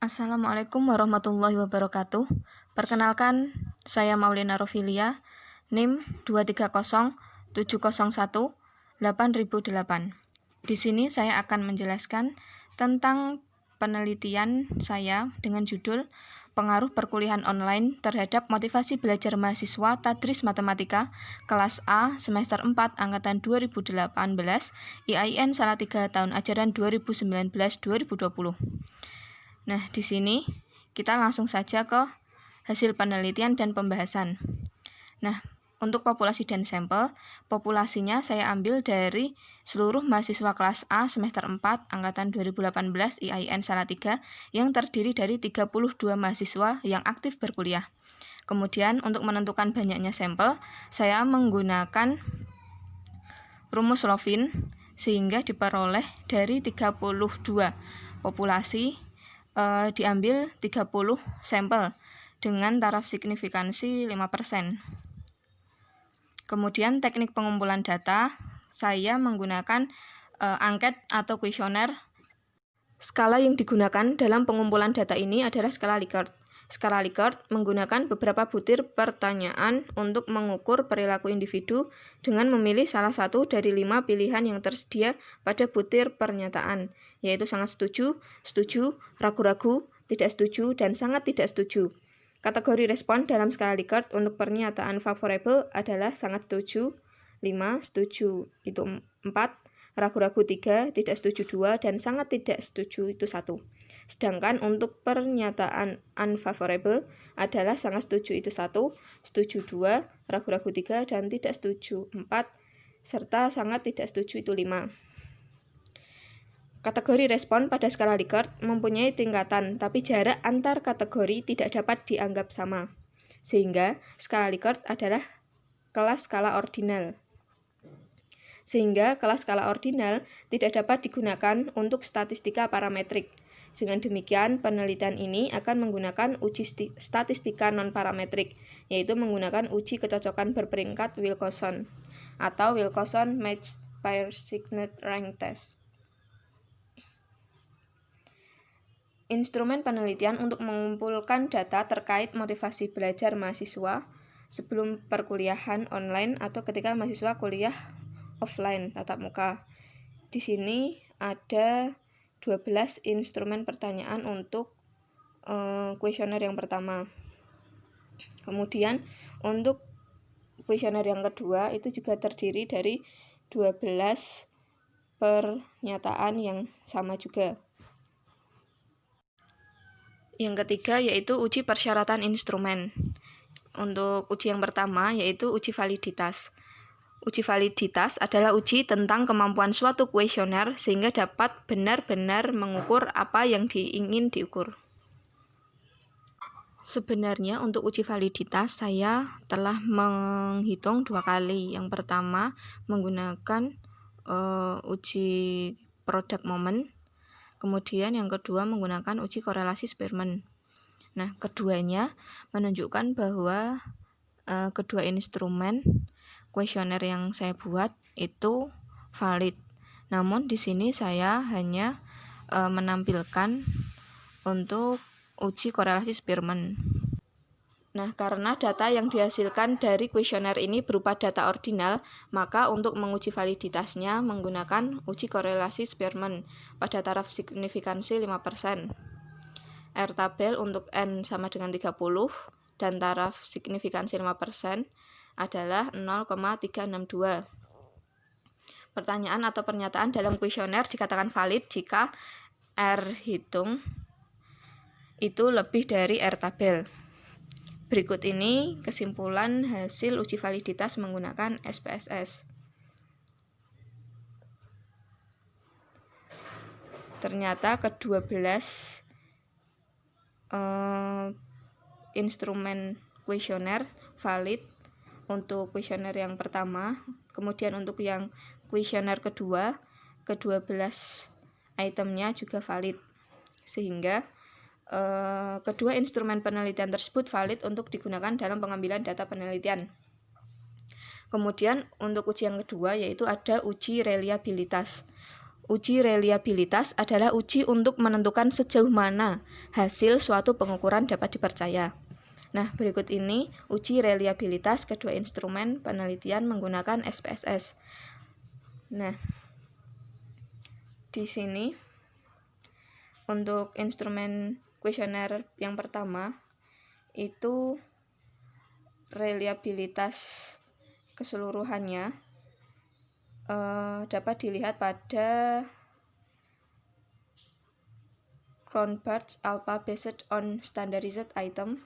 Assalamualaikum warahmatullahi wabarakatuh. Perkenalkan, saya Maulina Rofilia, NIM 23017018008. Di sini saya akan menjelaskan tentang penelitian saya dengan judul Pengaruh Perkuliahan Online terhadap Motivasi Belajar Mahasiswa Tadris Matematika Kelas A Semester 4 Angkatan 2018 IAIN Salatiga tahun ajaran 2019-2020. Nah, di sini kita langsung saja ke hasil penelitian dan pembahasan. Nah, untuk populasi dan sampel, populasinya saya ambil dari seluruh mahasiswa kelas A semester 4 angkatan 2018 IAIN Salatiga yang terdiri dari 32 mahasiswa yang aktif berkuliah. Kemudian untuk menentukan banyaknya sampel, saya menggunakan rumus Lovin sehingga diperoleh dari 32 populasi diambil 30 sampel dengan taraf signifikansi 5%. Kemudian teknik pengumpulan data, saya menggunakan angket atau kuesioner. Skala yang digunakan dalam pengumpulan data ini adalah skala Likert. Skala Likert menggunakan beberapa butir pertanyaan untuk mengukur perilaku individu dengan memilih salah satu dari 5 pilihan yang tersedia pada butir pernyataan, yaitu sangat setuju, setuju, ragu-ragu, tidak setuju, dan sangat tidak setuju. Kategori respon dalam skala Likert untuk pernyataan favorable adalah sangat setuju 5, setuju itu 4, ragu-ragu 3, tidak setuju 2, dan sangat tidak setuju itu 1. Sedangkan untuk pernyataan unfavorable adalah sangat setuju itu 1, setuju 2, ragu-ragu 3, dan tidak setuju 4, serta sangat tidak setuju itu 5. Kategori respon pada skala Likert mempunyai tingkatan, tapi jarak antar kategori tidak dapat dianggap sama. Sehingga skala Likert adalah kelas skala ordinal. Sehingga kelas skala ordinal tidak dapat digunakan untuk statistika parametrik. Dengan demikian, penelitian ini akan menggunakan uji statistika non-parametrik, yaitu menggunakan uji kecocokan berperingkat Wilcoxon atau Wilcoxon Matched Pair Signed Rank Test. Instrumen penelitian untuk mengumpulkan data terkait motivasi belajar mahasiswa sebelum perkuliahan online atau ketika mahasiswa kuliah offline tatap muka. Di sini ada 12 instrumen pertanyaan untuk kuesioner yang pertama. Kemudian untuk kuesioner yang kedua itu juga terdiri dari 12 pernyataan yang sama juga. Yang ketiga yaitu uji persyaratan instrumen. Untuk uji yang pertama yaitu uji validitas. Uji validitas adalah uji tentang kemampuan suatu kuesioner sehingga dapat benar-benar mengukur apa yang ingin diukur. Sebenarnya untuk uji validitas saya telah menghitung 2 kali. Yang pertama menggunakan uji product moment. Kemudian yang kedua menggunakan uji korelasi Spearman. Nah, keduanya menunjukkan bahwa kedua instrumen kuesioner yang saya buat itu valid. Namun di sini saya hanya menampilkan untuk uji korelasi Spearman. Nah, karena data yang dihasilkan dari kuesioner ini berupa data ordinal, maka untuk menguji validitasnya menggunakan uji korelasi Spearman pada taraf signifikansi 5%. R tabel untuk N sama dengan 30 dan taraf signifikansi 5% adalah 0,362. Pertanyaan atau pernyataan dalam kuesioner dikatakan valid jika R hitung itu lebih dari R tabel. Berikut ini kesimpulan hasil uji validitas menggunakan SPSS. Ternyata ke-12 instrumen kuesioner valid untuk kuesioner yang pertama, kemudian untuk yang kuesioner kedua, ke-12 itemnya juga valid. Sehingga kedua instrumen penelitian tersebut valid untuk digunakan dalam pengambilan data penelitian. Kemudian untuk uji yang kedua yaitu ada uji reliabilitas. Uji reliabilitas adalah uji untuk menentukan sejauh mana hasil suatu pengukuran dapat dipercaya. Nah, berikut ini uji reliabilitas kedua instrumen penelitian menggunakan SPSS. Nah, di sini untuk instrumen kuesioner yang pertama itu reliabilitas keseluruhannya dapat dilihat pada Cronbach's alpha based on standardized item,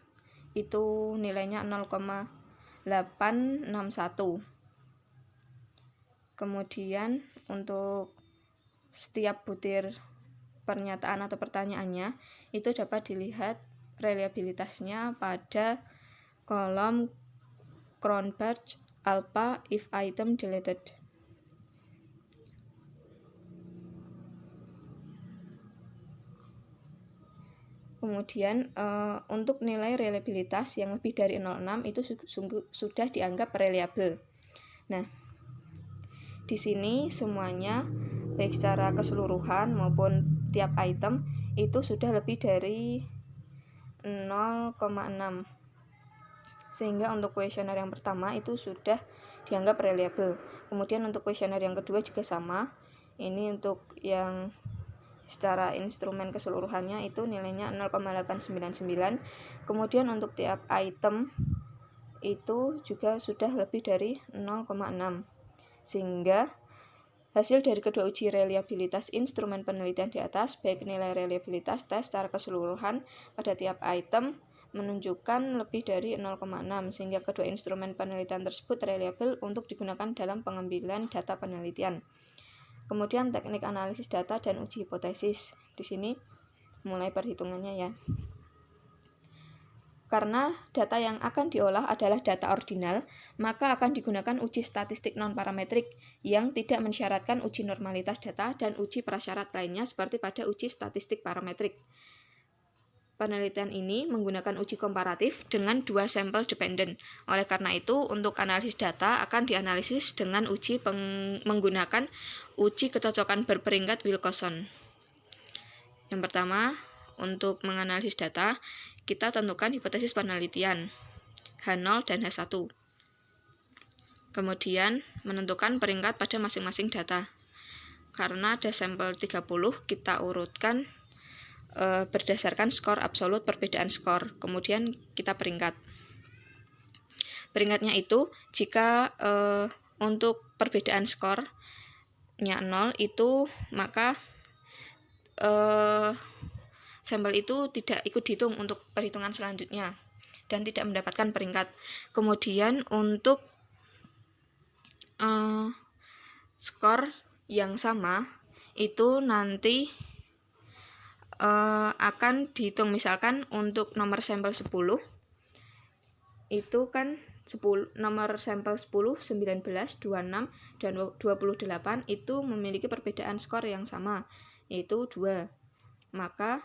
itu nilainya 0,861. Kemudian untuk setiap butir pernyataan atau pertanyaannya itu dapat dilihat reliabilitasnya pada kolom Cronbach alpha if item deleted. Kemudian untuk nilai reliabilitas yang lebih dari 0,6 itu sudah dianggap reliable. Nah, di sini semuanya baik secara keseluruhan maupun tiap item itu sudah lebih dari 0,6. Sehingga untuk kuesioner yang pertama itu sudah dianggap reliable. Kemudian untuk kuesioner yang kedua juga sama. Ini untuk yang secara instrumen keseluruhannya itu nilainya 0,899. Kemudian untuk tiap item itu juga sudah lebih dari 0,6. Sehingga hasil dari kedua uji reliabilitas instrumen penelitian di atas, baik nilai reliabilitas tes secara keseluruhan pada tiap item menunjukkan lebih dari 0,6, sehingga kedua instrumen penelitian tersebut reliable untuk digunakan dalam pengambilan data penelitian. Kemudian teknik analisis data dan uji hipotesis. Di sini mulai perhitungannya ya. Karena data yang akan diolah adalah data ordinal, maka akan digunakan uji statistik non-parametrik yang tidak mensyaratkan uji normalitas data dan uji prasyarat lainnya seperti pada uji statistik parametrik. Penelitian ini menggunakan uji komparatif dengan dua sampel dependent. Oleh karena itu, untuk analisis data akan dianalisis dengan uji menggunakan uji kecocokan berperingkat Wilcoxon. Yang pertama, untuk menganalisis data, kita tentukan hipotesis penelitian H0 dan H1. Kemudian menentukan peringkat pada masing-masing data. Karena ada sampel 30, kita urutkan berdasarkan skor absolut perbedaan skor. Kemudian kita peringkat. Peringkatnya itu jika untuk perbedaan skornya 0 itu maka sampel itu tidak ikut dihitung untuk perhitungan selanjutnya dan tidak mendapatkan peringkat. Kemudian untuk skor yang sama itu nanti akan dihitung. Misalkan untuk nomor sampel 10 itu kan nomor sampel 10, 19, 26, dan 28 itu memiliki perbedaan skor yang sama, yaitu 2. Maka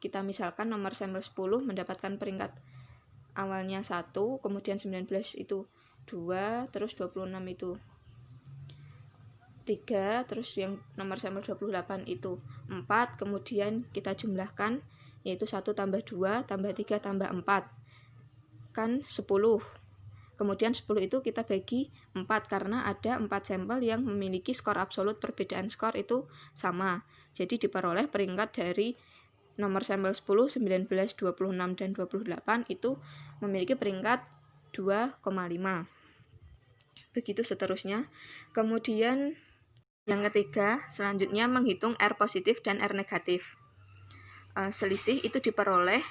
kita misalkan nomor sampel 10 mendapatkan peringkat awalnya 1, kemudian 19 itu 2, terus 26 itu 3, terus yang nomor sampel 28 itu 4, kemudian kita jumlahkan yaitu 1 tambah 2 tambah 3 tambah 4 kan 10. Kemudian 10 itu kita bagi 4 karena ada 4 sampel yang memiliki skor absolut perbedaan skor itu sama. Jadi diperoleh peringkat dari nomor sampel 10, 19, 26, dan 28 itu memiliki peringkat 2,5. Begitu seterusnya. Kemudian yang ketiga, selanjutnya menghitung R positif dan R negatif. Selisih itu diperoleh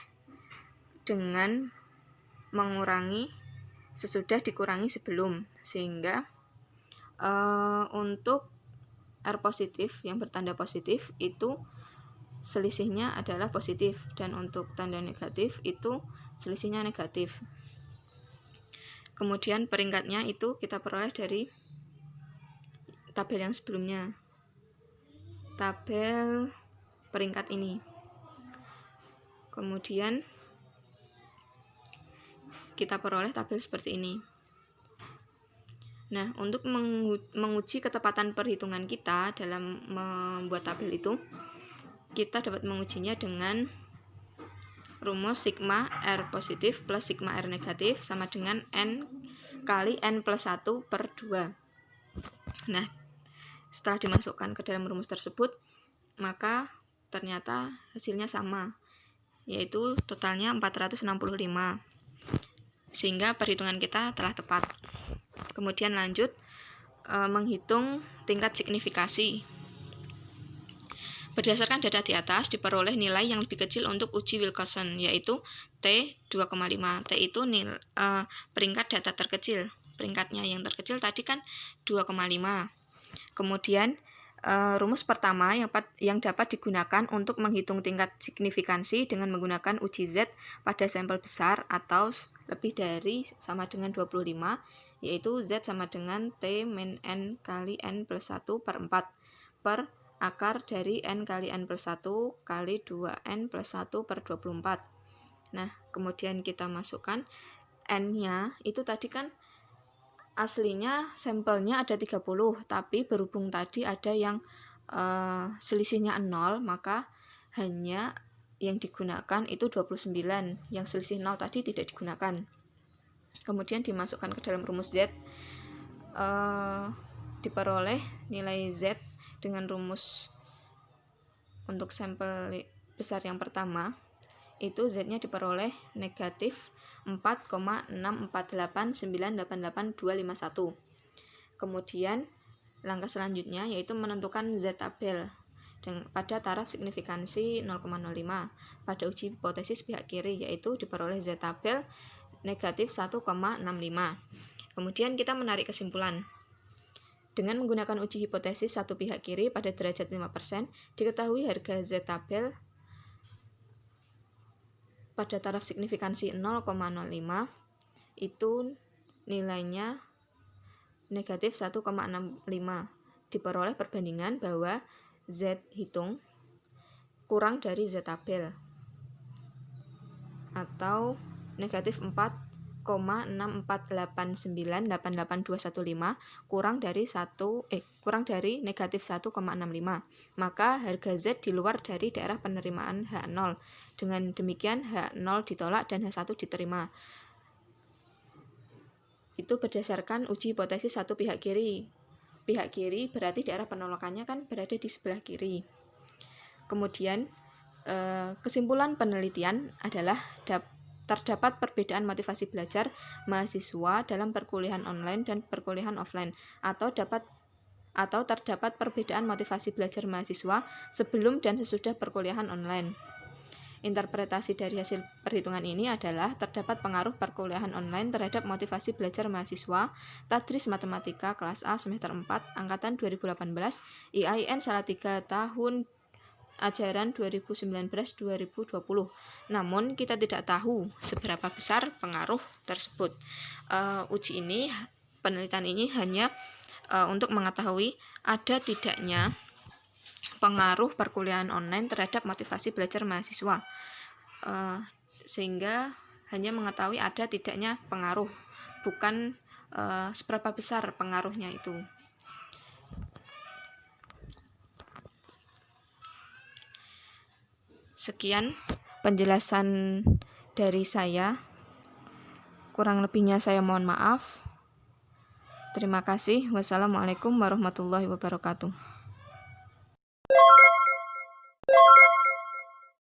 dengan mengurangi sesudah dikurangi sebelum, sehingga untuk R positif yang bertanda positif itu selisihnya adalah positif, dan untuk tanda negatif itu selisihnya negatif. Kemudian peringkatnya itu kita peroleh dari tabel yang sebelumnya, tabel peringkat ini. Kemudian kita peroleh tabel seperti ini. Nah, untuk menguji ketepatan perhitungan kita dalam membuat tabel itu, kita dapat mengujinya dengan rumus sigma R positif plus sigma R negatif sama dengan N kali N plus 1 per 2. Nah, setelah dimasukkan ke dalam rumus tersebut, maka ternyata hasilnya sama, yaitu totalnya 465. Sehingga perhitungan kita telah tepat. Kemudian lanjut menghitung tingkat signifikasi. Berdasarkan data di atas, diperoleh nilai yang lebih kecil untuk uji Wilcoxon, yaitu T 2,5. T itu peringkat data terkecil. Peringkatnya yang terkecil tadi kan 2,5. Kemudian rumus pertama yang dapat digunakan untuk menghitung tingkat signifikansi dengan menggunakan uji Z pada sampel besar atau lebih dari sama dengan 25, yaitu Z sama dengan T min N kali N plus 1 per 4 per akar dari N kali N plus 1 kali 2N plus 1 per 24. Nah, kemudian kita masukkan N-nya, itu tadi kan aslinya sampelnya ada 30, tapi berhubung tadi ada yang selisihnya 0, maka hanya yang digunakan itu 29, yang selisih 0 tadi tidak digunakan. Kemudian dimasukkan ke dalam rumus Z, diperoleh nilai Z dengan rumus untuk sampel besar yang pertama, itu Z-nya diperoleh negatif 4,648988251. Kemudian langkah selanjutnya yaitu menentukan Z tabel pada taraf signifikansi 0,05 pada uji hipotesis pihak kiri, yaitu diperoleh Z tabel negatif 1,65. Kemudian kita menarik kesimpulan. Dengan menggunakan uji hipotesis satu pihak kiri pada derajat 5%, diketahui harga Z tabel pada taraf signifikansi 0,05 itu nilainya negatif 1,65. Diperoleh perbandingan bahwa Z hitung kurang dari Z tabel atau negatif 4,648988215 kurang dari negatif 1,65. Maka harga Z di luar dari daerah penerimaan H0. Dengan demikian H0 ditolak dan H1 diterima. Itu berdasarkan uji hipotesis satu pihak kiri. Pihak kiri berarti daerah penolakannya kan berada di sebelah kiri. Kemudian kesimpulan penelitian adalah terdapat perbedaan motivasi belajar mahasiswa dalam perkuliahan online dan perkuliahan offline, atau terdapat perbedaan motivasi belajar mahasiswa sebelum dan sesudah perkuliahan online. Interpretasi dari hasil perhitungan ini adalah terdapat pengaruh perkuliahan online terhadap motivasi belajar mahasiswa Tadris Matematika kelas A semester 4 angkatan 2018 IAIN Salatiga tahun ajaran 2019-2020. Namun kita tidak tahu seberapa besar pengaruh tersebut. Penelitian ini hanya untuk mengetahui ada tidaknya pengaruh perkuliahan online terhadap motivasi belajar mahasiswa, sehingga hanya mengetahui ada tidaknya pengaruh, bukan seberapa besar pengaruhnya itu. Sekian penjelasan dari saya, kurang lebihnya saya mohon maaf. Terima kasih. Wassalamualaikum warahmatullahi wabarakatuh.